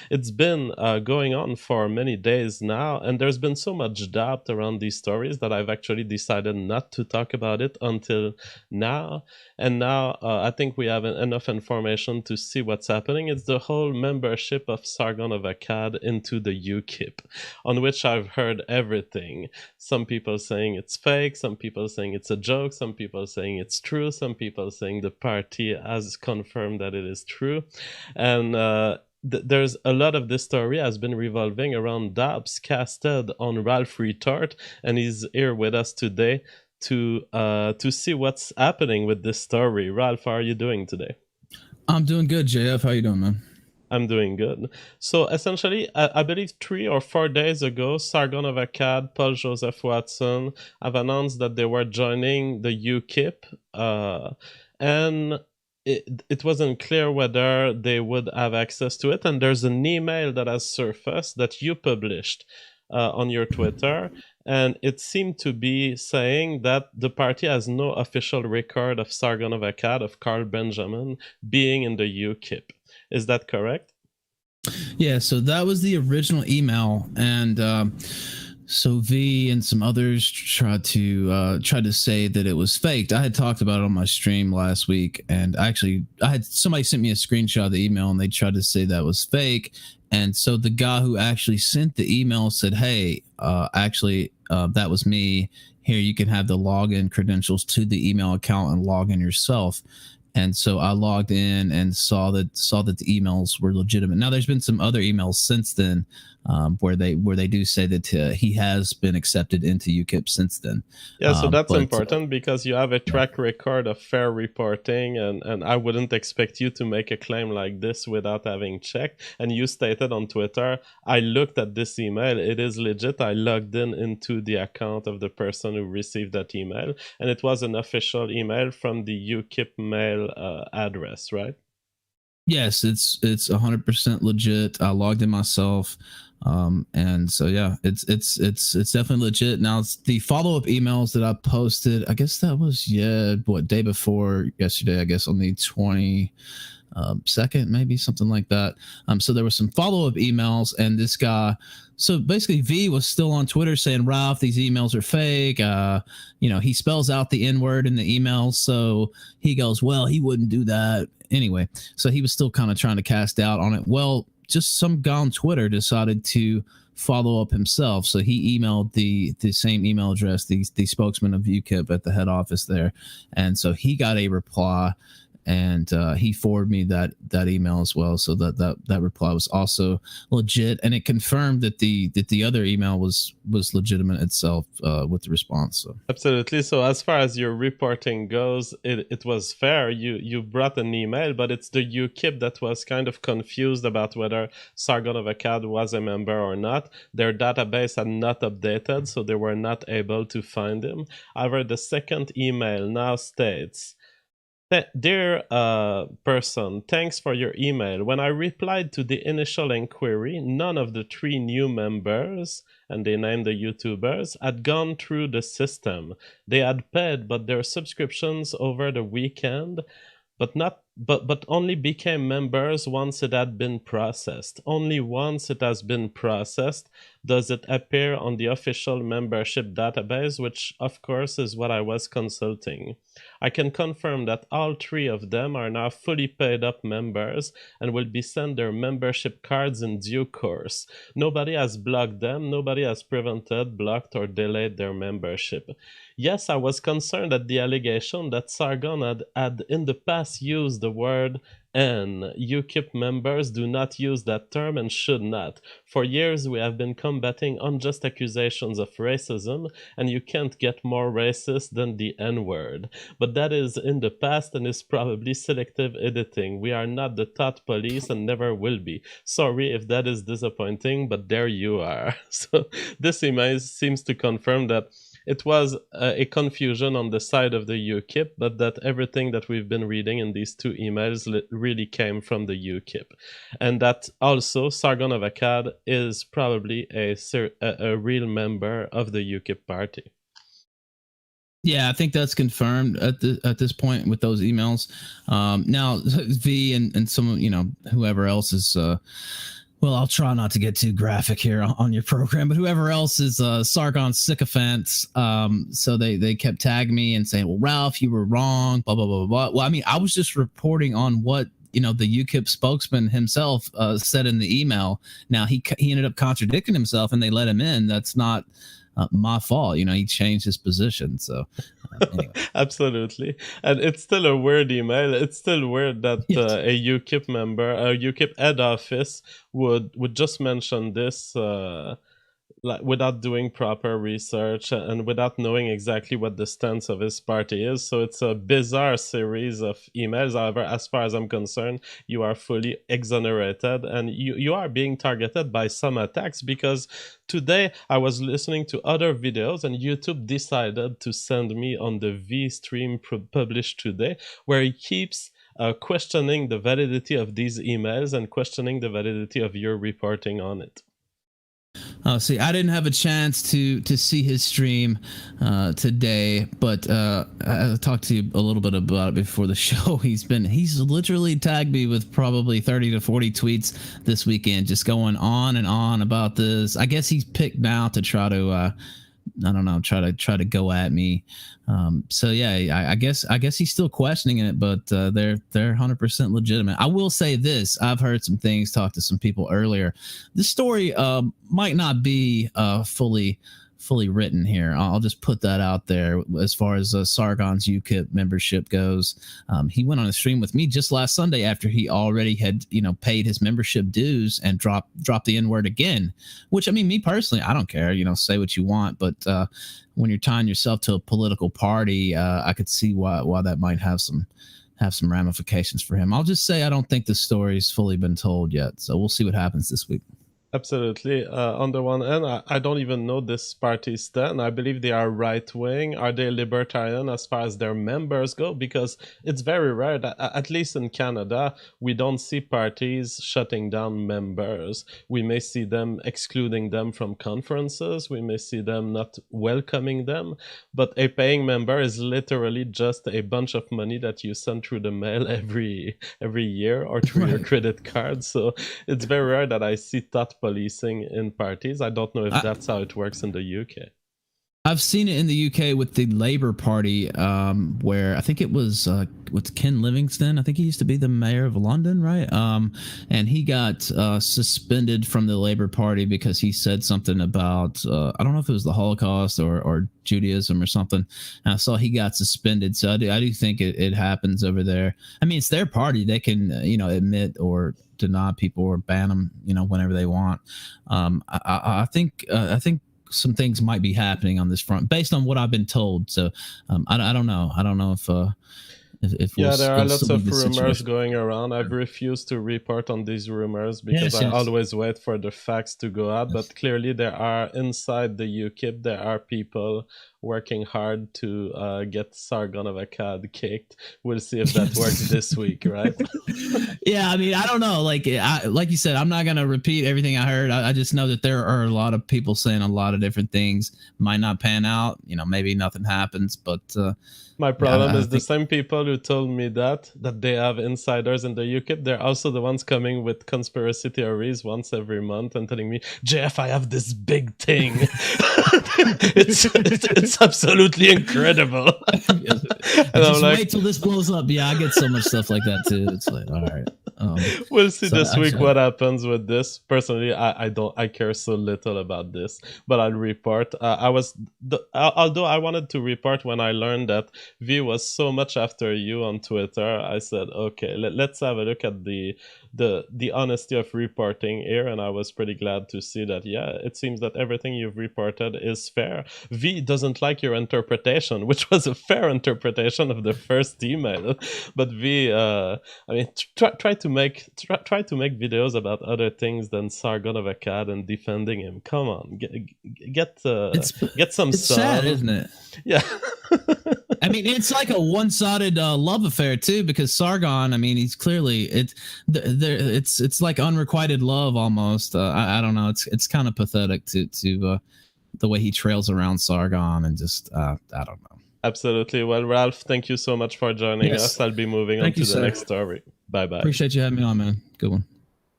It's been going on for many days now, and there's been so much doubt around these stories that I've actually decided not to talk about it until now. And now I think we have enough information to see what's happening. It's the whole membership of Sargon of Akkad into the UKIP, on which I've heard everything. Some people saying it's fake, some people saying it's a joke, some people saying it's true, some people saying the party has confirmed that it is true. And there's a lot of this story has been revolving around doubts casted on Ralph Retort, and he's here with us today to see what's happening with this story. Ralph, how are you doing today? I'm doing good, JF. How you doing, man? I'm doing good. So essentially, I believe 3 or 4 days ago, Sargon of Akkad, Paul Joseph Watson have announced that they were joining the UKIP, and it wasn't clear whether they would have access to it. And there's an email that has surfaced that you published on your Twitter, and it seemed to be saying that the party has no official record of Sargon of Akkad, of Carl Benjamin, being in the UKIP. Is that correct? Yeah, so that was the original email, and so V and some others tried to say that it was faked. I had talked about it on my stream last week, and I had somebody sent me a screenshot of the email, and they tried to say that was fake. And so the guy who actually sent the email said, "Hey, that was me. Here, you can have the login credentials to the email account and log in yourself." And so I logged in and saw that the emails were legitimate. Now there's been some other emails since then where they do say that he has been accepted into UKIP since then. Yeah, so that's But important because you have a yeah. track record of fair reporting, and I wouldn't expect you to make a claim like this without having checked. And you stated on Twitter, I looked at this email, it is legit. I logged in into the account of the person who received that email, and it was an official email from the UKIP mail address, right? Yes, it's 100% legit. I logged in myself, and so yeah, it's definitely legit. Now it's the follow up emails that I posted. I guess that was day before yesterday. I guess on the 22nd, maybe something like that. So there were some follow up emails, and this guy. So basically, V was still on Twitter saying, "Ralph, these emails are fake." He spells out the N word in the emails, so he goes, "Well, he wouldn't do that anyway." So he was still kind of trying to cast doubt on it. Well, just some guy on Twitter decided to follow up himself. So he emailed the same email address, the spokesman of UKIP at the head office there, and so he got a reply, and he forwarded me that email as well. So that reply was also legit, and it confirmed that the other email was legitimate itself with the response. So Absolutely. So as far as your reporting goes, it was fair. You brought an email, but it's the UKIP that was kind of confused about whether Sargon of Akkad was a member or not. Their database had not updated, so they were not able to find him. However, the second email now states, Dear person, thanks for your email. When I replied to the initial inquiry, none of the 3 new members, and they named the YouTubers, had gone through the system. They had paid, but their subscriptions over the weekend, but only became members once it had been processed. Only once it has been processed does it appear on the official membership database, which of course is what I was consulting. I can confirm that all 3 of them are now fully paid up members and will be sent their membership cards in due course. Nobody has blocked them, nobody has prevented, blocked, or delayed their membership. Yes, I was concerned at the allegation that Sargon had in the past used the word "N." UKIP members do not use that term and should not. For years, we have been combating unjust accusations of racism, and you can't get more racist than the N word. But that is in the past and is probably selective editing. We are not the thought police and never will be. Sorry if that is disappointing, but there you are. So this image seems to confirm that it was a confusion on the side of the UKIP, but that everything that we've been reading in these 2 emails really came from the UKIP. And that also Sargon of Akkad is probably a real member of the UKIP party. yeah, I think that's confirmed at this point with those emails. Now V and some whoever else is Well, I'll try not to get too graphic here on your program, but whoever else is Sargon's sycophants, so they kept tagging me and saying, "Well, Ralph, you were wrong." Blah blah blah blah. Well, I mean, I was just reporting on what the UKIP spokesman himself said in the email. Now he ended up contradicting himself, and they let him in. That's not my fault. He changed his position. So anyway. Absolutely. And it's still a weird email. It's still weird that a UKIP member, a UKIP head office would just mention this without doing proper research and without knowing exactly what the stance of his party is. So it's a bizarre series of emails. However, as far as I'm concerned, you are fully exonerated, and you are being targeted by some attacks, because today I was listening to other videos and YouTube decided to send me on the V stream published today, where he keeps questioning the validity of these emails and questioning the validity of your reporting on it. See, I didn't have a chance to see his stream today, but I talked to you a little bit about it before the show. He's literally tagged me with probably 30 to 40 tweets this weekend, just going on and on about this. I guess he's picked now to try to I don't know, try to go at me. So yeah, I guess he's still questioning it, but they're 100% legitimate. I will say this: I've heard some things, talked to some people earlier. This story might not be fully written here. I'll just put that out there. As far as Sargon's UKIP membership goes, he went on a stream with me just last Sunday after he already had paid his membership dues and dropped the N-word again. Which, I mean, me personally, I don't care. Say what you want, but when you're tying yourself to a political party, I could see why that might have some ramifications for him. I'll just say I don't think the story's fully been told yet, so we'll see what happens this week. Absolutely. On the one hand, I don't even know this party's stand. I believe they are right-wing. Are they libertarian as far as their members go? Because it's very rare that, at least in Canada, we don't see parties shutting down members. We may see them excluding them from conferences. We may see them not welcoming them. But a paying member is literally just a bunch of money that you send through the mail every year or through your credit card. So it's very rare that I see thought policing in parties. I don't know if that's how it works in the UK. I've seen it in the UK with the Labour Party, where I think it was with Ken Livingstone. I think he used to be the mayor of London, right? And he got suspended from the Labour Party because he said something about I don't know if it was the Holocaust or Judaism or something. And I saw he got suspended. So I do think it happens over there. I mean, it's their party; they can admit or deny people or ban them whenever they want. I think some things might be happening on this front based on what I've been told. So I don't know. I don't know if there are lots of rumors going around. I've refused to report on these rumors because I always wait for the facts to go out. But clearly there are inside the UKIP, there are people working hard to get Sargon of Akkad kicked. We'll see if that works this week, right? Yeah, I mean, I don't know. Like you said, I'm not going to repeat everything I heard. I just know that there are a lot of people saying a lot of different things. Might not pan out. Maybe nothing happens, but... my problem is the same people who told me that they have insiders in the UKIP. They're also the ones coming with conspiracy theories once every month and telling me, Jeff, I have this big thing. it's absolutely incredible. And I'm like, wait till this blows up. Yeah, I get so much stuff like that too. It's like, all right. We'll see this week what happens with this. Personally, I care so little about this, but I'll report. Although I wanted to report when I learned that V was so much after you on Twitter, I said, okay, let's have a look at the honesty of reporting here, and I was pretty glad to see that, yeah, it seems that everything you've reported is fair. V doesn't like your interpretation, which was a fair interpretation of the first email, but V, I mean, try to make videos about other things than Sargon of Akkad and defending him. Come on, get some it's sun. Sad, isn't it? Yeah. I mean, it's like a one-sided love affair too, because Sargon, I mean, he's clearly it's like unrequited love almost. I don't know. It's kind of pathetic to the way he trails around Sargon and just I don't know. Absolutely. Well, Ralph, thank you so much for joining us. I'll be moving on to the next story. Bye-bye. Appreciate you having me on, man. Good one.